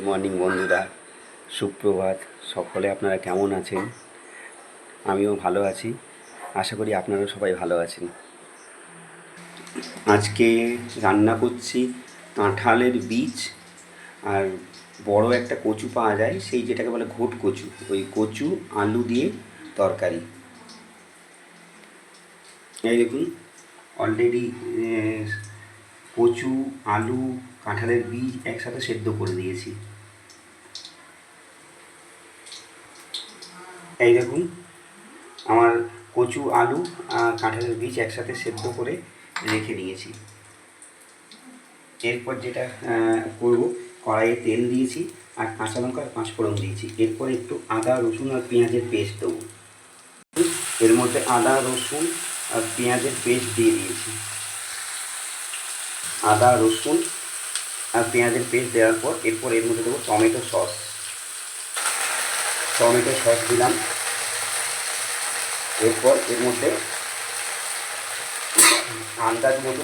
Morning বন্ধুরা, সুপ্রভাত। সকলে আপনারা কেমন আছেন? আমিও ভালো আছি, আশা করি আপনারাও সবাই ভালো আছেন। আজকে রান্না করছি কাঁঠালের বীজ আর বড় একটা কচু পাওয়া যায়, সেই যেটাকে বলে ঘোট কচু, ওই কচু আলু দিয়ে তরকারি। এই দেখুন, অলরেডি কচু, আলু, কাঁঠালের বীজ একসাথে সেদ্ধ করে দিয়েছি। এই দেখুন, আমার কচু, আলু আর কাঁঠালের বীজ একসাথে সেদ্ধ করে রেখে দিয়েছি। এরপর যেটা করব, কড়াইয়ে তেল দিয়েছি আর কাঁচা লঙ্কা আর পাঁচফোড়ন দিয়েছি। এরপর একটু আদা, রসুন আর পেঁয়াজের পেস্ট দেবো। এর মধ্যে আদা, রসুন আর পেঁয়াজের পেস্ট দিয়ে দিয়েছি। আদা, রসুন আর পেঁয়াজের পেস্ট দেওয়ার পর এরপর এর মধ্যে দেবো টমেটো সস। টমেটো সস দিলাম। এরপর এর মধ্যে আন্দাজ মতো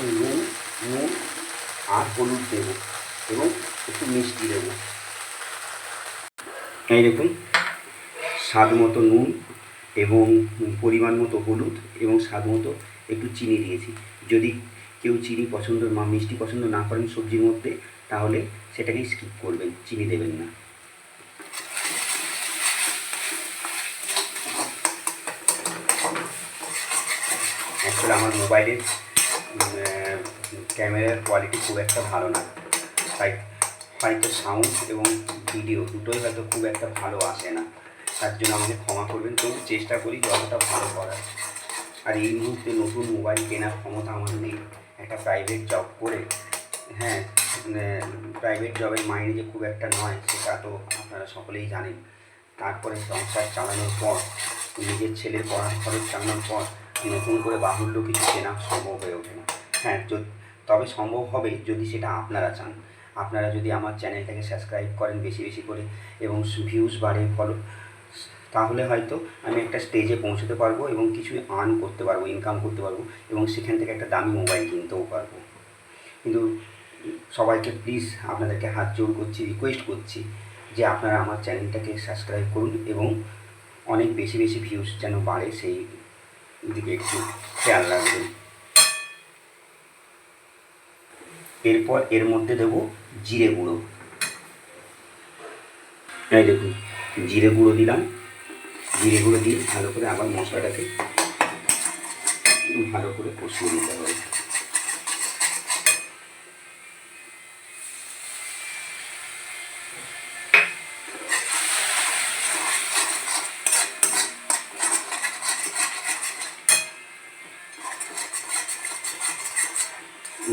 নুন আর হলুদ দেব এবং একটু মিষ্টি দেব। এই দেখুন, স্বাদ মতো নুন এবং পরিমাণ মতো হলুদ এবং স্বাদ মতো একটু চিনি দিয়েছি। যদি কেউ চিনি পছন্দ মিষ্টি পছন্দ না করেন সবজির মধ্যে, তাহলে সেটাকেই স্কিপ করবেন, চিনি দেবেন না। অ্যাকচুয়ালি আমার মোবাইলের ক্যামেরার কোয়ালিটি খুব একটা ভালো না, তাই হয়তো সাউন্ড এবং ভিডিও দুটোই হয়তো খুব একটা ভালো আসে না, তার জন্য আমাকে ক্ষমা করবেন। তবু চেষ্টা করি যতটা ভালো করার। আর এই মুহূর্তে নতুন মোবাইল কেনার ক্ষমতা আমার নেই। একটা প্রাইভেট জব করে, হ্যাঁ, প্রাইভেট জবের মাইনে যে খুব একটা নয় সেটা তো আপনারা সকলেই জানেন। তারপরে সংসার চালানোর পর, নিজের ছেলের পড়ার খরচ চালানোর পর নতুন করে বাহুল্য কিছু কেনা সম্ভব হয়ে ওঠে না। হ্যাঁ, তবে সম্ভব হবে যদি সেটা আপনারা চান। আপনারা যদি আমার চ্যানেলটাকে সাবস্ক্রাইব করেন বেশি বেশি করে এবং ভিউজ বাড়ে, ফলো, তাহলে হয়তো আমি একটা স্টেজে পৌঁছতে পারবো এবং কিছু আর্ন করতে পারবো, ইনকাম করতে পারবো এবং সেখান থেকে একটা দামি মোবাইল কিনতেও পারবো। কিন্তু সবাইকে প্লিজ আপনাদেরকে হাত জোর করছি, রিকোয়েস্ট করছি যে আপনারা আমার চ্যানেলটাকে সাবস্ক্রাইব করুন এবং অনেক বেশি বেশি ভিউজ যেন বাড়ে, সেই দিকে একটু খেয়াল রাখবেন। এরপর এর মধ্যে দেবো জিরে গুঁড়ো। এই দেখুন, জিরে গুঁড়ো দিলাম। জিরে গুঁড়ো দিয়ে ভালো করে আবার মশলাটাকে ভালো করে কষিয়ে নিতে হবে।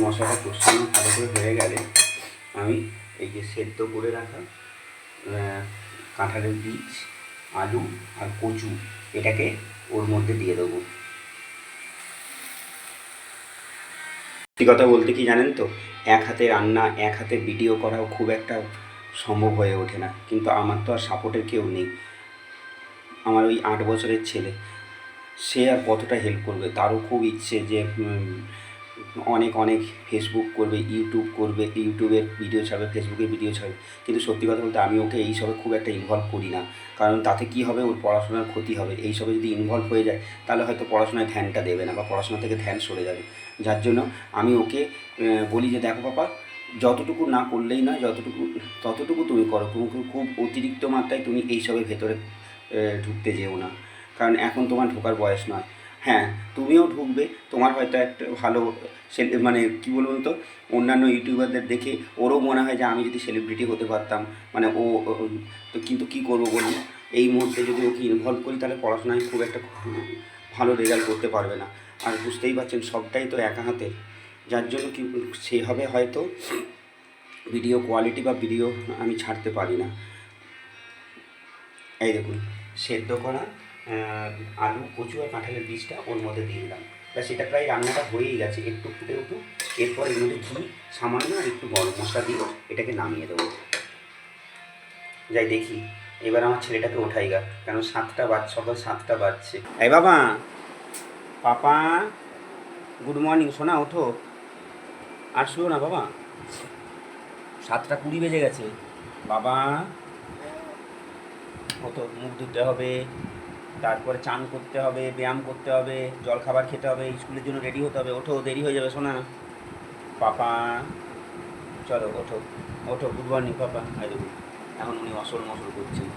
মশলাটা কষানো ভালো করে হয়ে গেলে আমি এই যে সেদ্ধ করে রাখা কাঁঠালের বীজ, আলু আর কচু, এটাকে ওর মধ্যে দিয়ে দেবো। সত্যি কথা বলতে কি জানেন তো, এক হাতে রান্না, এক হাতে ভিডিও করাও খুব একটা সম্ভব হয়ে ওঠে না। কিন্তু আমার তো আর সাপোর্টের কেউ নেই। আমার ওই 8 বছরের ছেলে, সে আর কতটা হেল্প করবে? তারও খুব ইচ্ছে যে অনেক অনেক ফেসবুক করবে, ইউটিউব করবে, ইউটিউবের ভিডিও ছাড়বে, ফেসবুকের ভিডিও ছাড়বে। কিন্তু সত্যি কথা বলতে আমি ওকে এইসবে খুব একটা ইনভলভ করি না, কারণ তাতে কী হবে, ওর পড়াশোনার ক্ষতি হবে। এইসবে যদি ইনভলভ হয়ে যায় তাহলে হয়তো পড়াশোনায় ধ্যানটা দেবে না বা পড়াশোনা থেকে ধ্যান সরে যাবে। যার জন্য আমি ওকে বলি যে দেখো পাপা, যতটুকু না করলেই নয়, ততটুকু তুমি করো, তুমি খুব অতিরিক্ত মাত্রায় তুমি এইসবের ভেতরে ঢুকতে যেও না, কারণ এখন তোমার ঢোকার বয়স নয়। হ্যাঁ, তুমিও ঢুকবে, তোমার হয়তো একটা ভালো মানে কী বলুন তো, অন্যান্য ইউটিউবারদের দেখে ওরও মনে হয় যে আমি যদি সেলিব্রিটি হতে পারতাম, মানে ও তো, কিন্তু কী করবো বলুন, এই মুহূর্তে যদি ওকে ইনভলভ করি তাহলে পড়াশোনায় খুব একটা ভালো রেজাল্ট করতে পারবে না। আর বুঝতেই পারছেন সবটাই তো একা হাতে, যার জন্য কি সেভাবে হয়তো ভিডিও কোয়ালিটি বা ভিডিও আমি ছাড়তে পারি না। এই দেখুন, সেদ্ধ করা আলু, কচু আর কাঁঠালের বীজটা ওর মধ্যে দিয়ে দিলাম। তা সেটা প্রায় রান্নাটা হয়েই গেছে, একটু ফুটে উঠুক। এরপর এর মধ্যে ঘি সামান্য আর একটু গরম মশলা দিয়ে এটাকে নামিয়ে দেবো। যাই দেখি, এবার আমার ছেলেটাকে ওঠাই গা, কেন 7টা বাজছে, সকাল 7টা বাজছে। এই বাবা, পাপা, গুড মর্নিং সোনা, ওঠো। আর শুনো না বাবা, 7টা 20 বেজে গেছে। বাবা ওঠো, মুখ ধুতে হবে, তারপরে চান করতে হবে, ব্যায়াম করতে হবে, জল খাবার খেতে হবে, স্কুলের জন্য রেডি হতে হবে। ওঠো, দেরি হয়ে যাবে শোনা। পাপা চলো ওঠো, ওঠো, গুড মর্নিং পাপা। এই দেখুন এখন উনি অসল মসল করছেন।